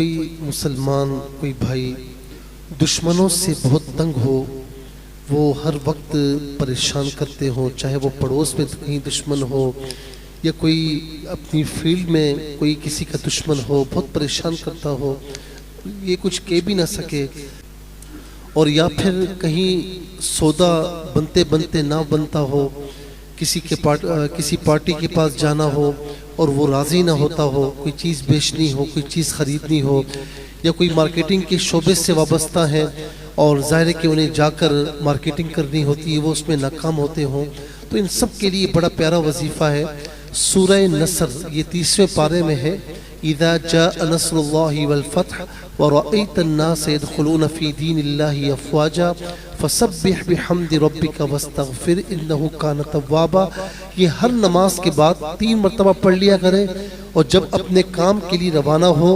کوئی مسلمان کوئی بھائی دشمنوں سے بہت تنگ ہو، وہ ہر وقت پریشان کرتے ہوں، چاہے وہ پڑوس میں کہیں دشمن ہو یا کوئی اپنی فیلڈ میں کوئی کسی کا دشمن ہو، بہت پریشان کرتا ہو، یہ کچھ کہہ بھی نہ سکے، اور یا پھر کہیں سودا بنتے بنتے نہ بنتا ہو، کسی پارٹی کے پاس جانا ہو اور وہ راضی نہ ہوتا ہو، کوئی چیز بیچنی ہو، کوئی چیز خریدنی ہو، یا کوئی مارکیٹنگ کے شعبے سے وابستہ ہیں اور ظاہر ہے کہ انہیں جا کر مارکیٹنگ کرنی ہوتی ہے، وہ اس میں ناکام ہوتے ہوں، تو ان سب کے لیے بڑا پیارا وظیفہ ہے۔ سورہ نصر یہ 30ویں پارے میں ہے، اذا جاء نصر اللہ والفتح ورأيت الناس يدخلون في دين الله افواجا فسبح بحمد ربك واستغفر انه كان توابا۔ یہ ہر نماز کے بعد 3 مرتبہ پڑھ لیا کریں، اور جب اپنے کام کے لیے روانہ ہو